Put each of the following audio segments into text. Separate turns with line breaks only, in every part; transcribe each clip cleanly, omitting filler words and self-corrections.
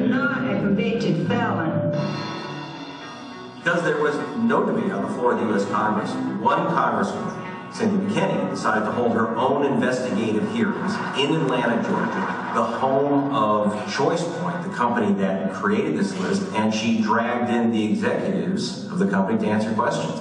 not a convicted felon.
Because there was no debate on the floor of the U.S. Congress, one Congresswoman, Cynthia McKinney, decided to hold her own investigative hearings in Atlanta, Georgia, the home of Choice Point, the company that created this list, and she dragged in the executives of the company to answer questions.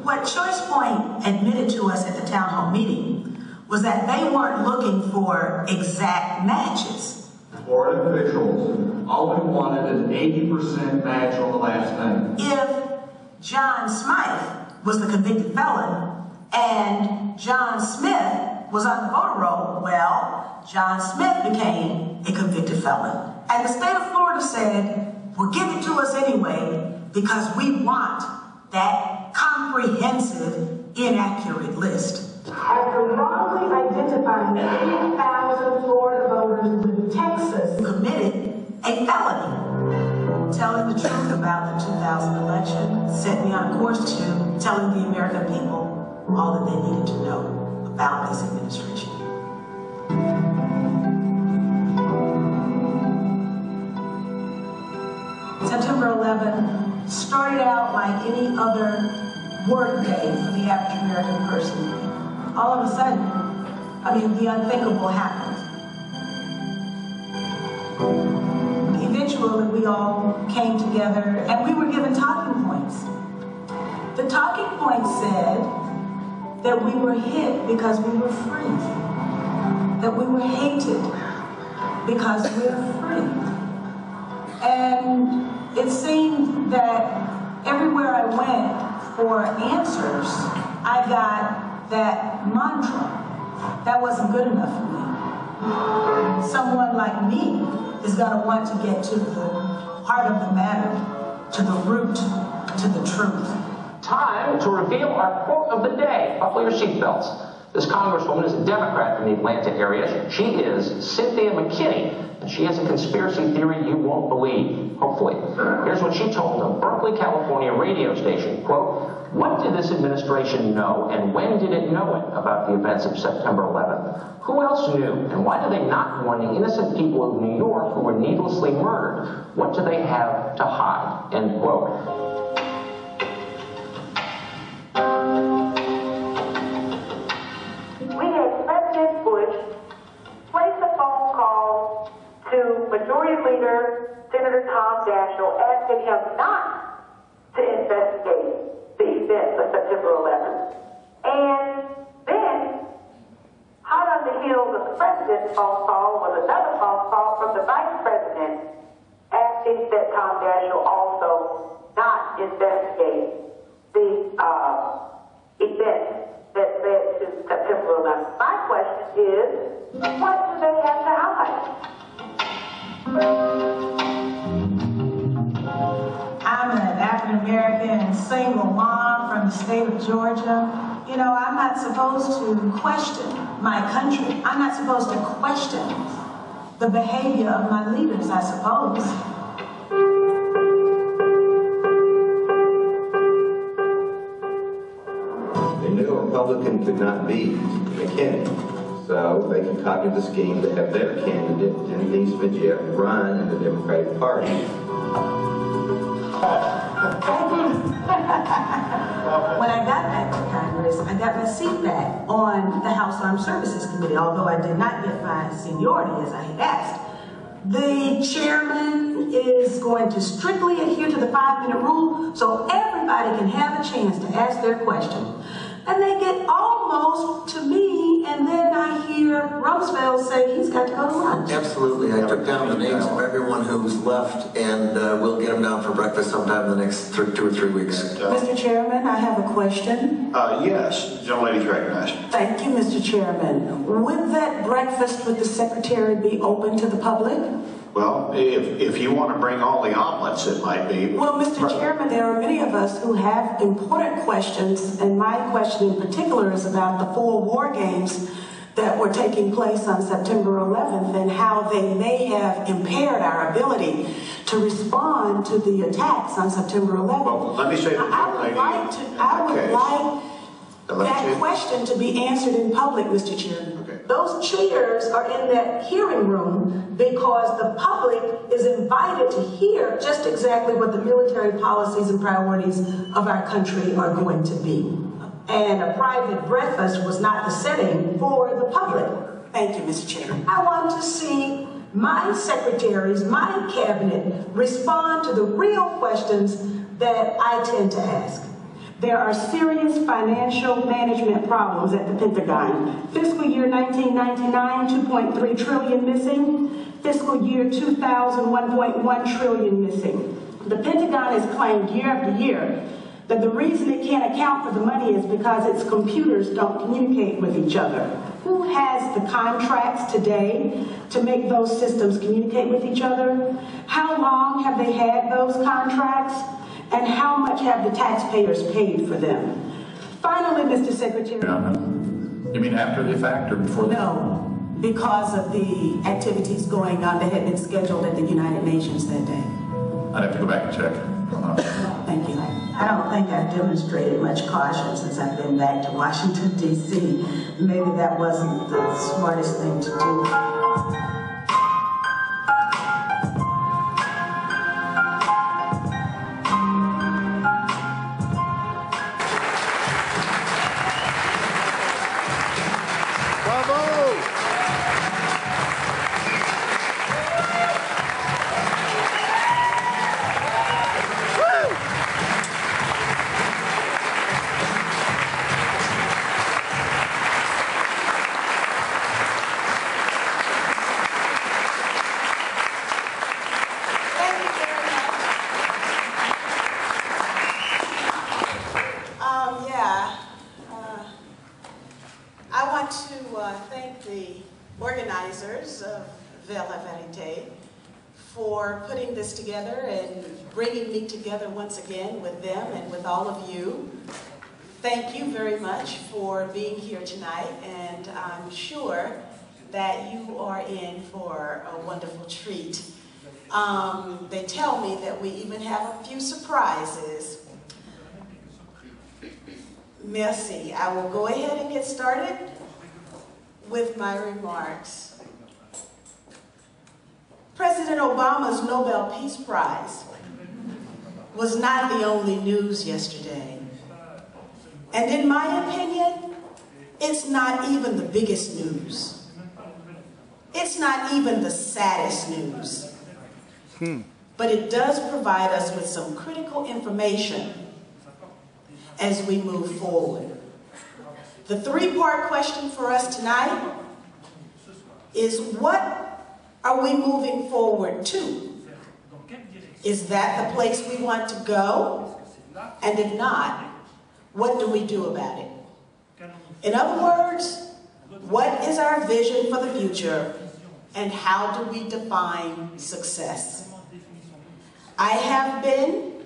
What Choice Point admitted to us at the town hall meeting was that they weren't looking for exact matches.
Florida officials, all we wanted is 80% match on the last name.
If John Smythe was the convicted felon and John Smith was on the voter roll, well, John Smith became a convicted felon. And the state of Florida said, well, give it to us anyway because we want that comprehensive, inaccurate list.
After wrongly identifying 80,000 Florida voters with Texas,
committed a felony. Telling the truth about the 2000 election set me on course to telling the American people all that they needed to know about this administration. September 11 started out like any other work day for the African American person. All of a sudden, the unthinkable happened. Eventually, we all came together and we were given talking points. The talking points said that we were hit because we were free, that we were hated because we're free. And it seemed that everywhere I went for answers, I got that mantra. That wasn't good enough for me. Someone like me is going to want to get to the heart of the matter, to the root, to the truth.
Time to reveal our quote of the day. Buckle your seatbelts. This congresswoman is a Democrat from the Atlanta area. She is Cynthia McKinney, and she has a conspiracy theory you won't believe, hopefully. Here's what she told a Berkeley, California radio station, quote, "What did this administration know, and when did it know it about the events of September 11th? Who else knew, and why did they not warn the innocent people of New York who were needlessly murdered? What do they have to hide?" End quote.
Majority Leader Senator Tom Daschle asking him not to investigate the events of September 11th. And then, hot on the heels of the president's phone call was another phone call from the vice president asking that Tom Daschle also not investigate the events that led to September 11th. My question is, what do they have to hide?
I'm an African-American single mom from the state of Georgia. I'm not supposed to question my country. I'm not supposed to question the behavior of my leaders, I suppose.
They knew a Republican could not beat McKinney. So they concocted the scheme to have their candidate, Denise Majette, run in the Democratic Party.
When I got back to Congress, I got my seat back on the House Armed Services Committee, although I did not get my seniority as I had asked. The chairman is going to strictly adhere to the 5-minute rule so everybody can have a chance to ask their question. And they get almost to me, and then I hear Roosevelt say he's got to go to lunch.
Absolutely. I took down the names of everyone who's left, and we'll get them down for breakfast sometime in the next 2 or 3 weeks.
Mr. Chairman, I have a question.
Yes. Young lady's recognized.
Thank you, Mr. Chairman. Would that breakfast with the secretary be open to the public?
Well, if you want to bring all the omelets, it might be.
Well, Mr. Chairman, there are many of us who have important questions, and my question in particular is about the 4 war games that were taking place on September 11th and how they may have impaired our ability to respond to the attacks on September 11th.
Well, let me say that
I would like that question to be answered in public, Mr. Chairman.
Okay.
Those chairs are in that hearing room because the public is invited to hear just exactly what the military policies and priorities of our country are going to be. And a private breakfast was not the setting for the public.
Thank you, Mr. Chairman.
I want to see my secretaries, my cabinet, respond to the real questions that I tend to ask.
There are serious financial management problems at the Pentagon. Fiscal year 1999, 2.3 trillion missing. Fiscal year 2000, 1.1 trillion missing. The Pentagon has claimed year after year that the reason it can't account for the money is because its computers don't communicate with each other. Who has the contracts today to make those systems communicate with each other? How long have they had those contracts? And how much have the taxpayers paid for them? Finally, Mr. Secretary.
You mean after the fact or before?
No, because of the activities going on that had been scheduled at the United Nations that day.
I'd have to go back and check.
Thank you.
I don't think I've demonstrated much caution since I've been back to Washington, D.C. Maybe that wasn't the smartest thing to do.
Thank the organizers of Verite for putting this together and bringing me together once again with them and with all of you. Thank you very much for being here tonight, and I'm sure that you are in for a wonderful treat. They tell me that we even have a few surprises. Merci. I will go ahead and get started with my remarks. President Obama's Nobel Peace Prize was not the only news yesterday. And in my opinion, it's not even the biggest news. It's not even the saddest news. But it does provide us with some critical information as we move forward. The three-part question for us tonight is, what are we moving forward to? Is that the place we want to go? And if not, what do we do about it? In other words, what is our vision for the future, and how do we define success? I have been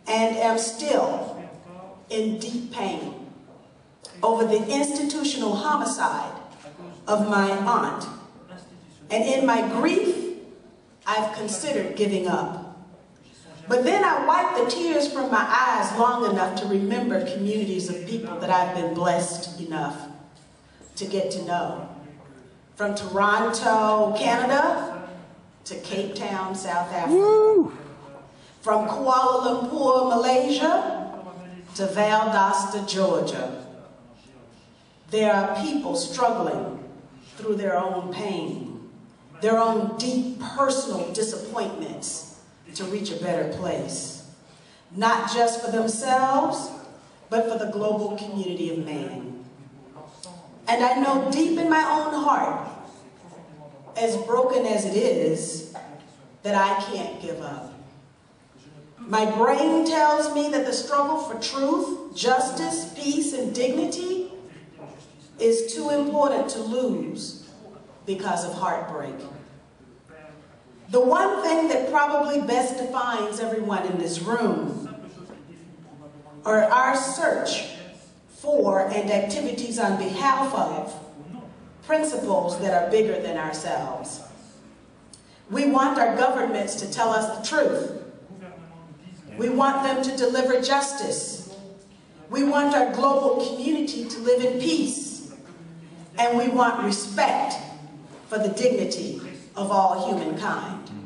and am still in deep pain over the institutional homicide of my aunt. And in my grief, I've considered giving up. But then I wiped the tears from my eyes long enough to remember communities of people that I've been blessed enough to get to know. From Toronto, Canada, to Cape Town, South Africa. Woo! From Kuala Lumpur, Malaysia, to Valdosta, Georgia. There are people struggling through their own pain, their own deep personal disappointments to reach a better place. Not just for themselves, but for the global community of man. And I know deep in my own heart, as broken as it is, that I can't give up. My brain tells me that the struggle for truth, justice, peace, and dignity is too important to lose because of heartbreak. The one thing that probably best defines everyone in this room are our search for and activities on behalf of principles that are bigger than ourselves. We want our governments to tell us the truth. We want them to deliver justice. We want our global community to live in peace. and we want respect for the dignity of all humankind.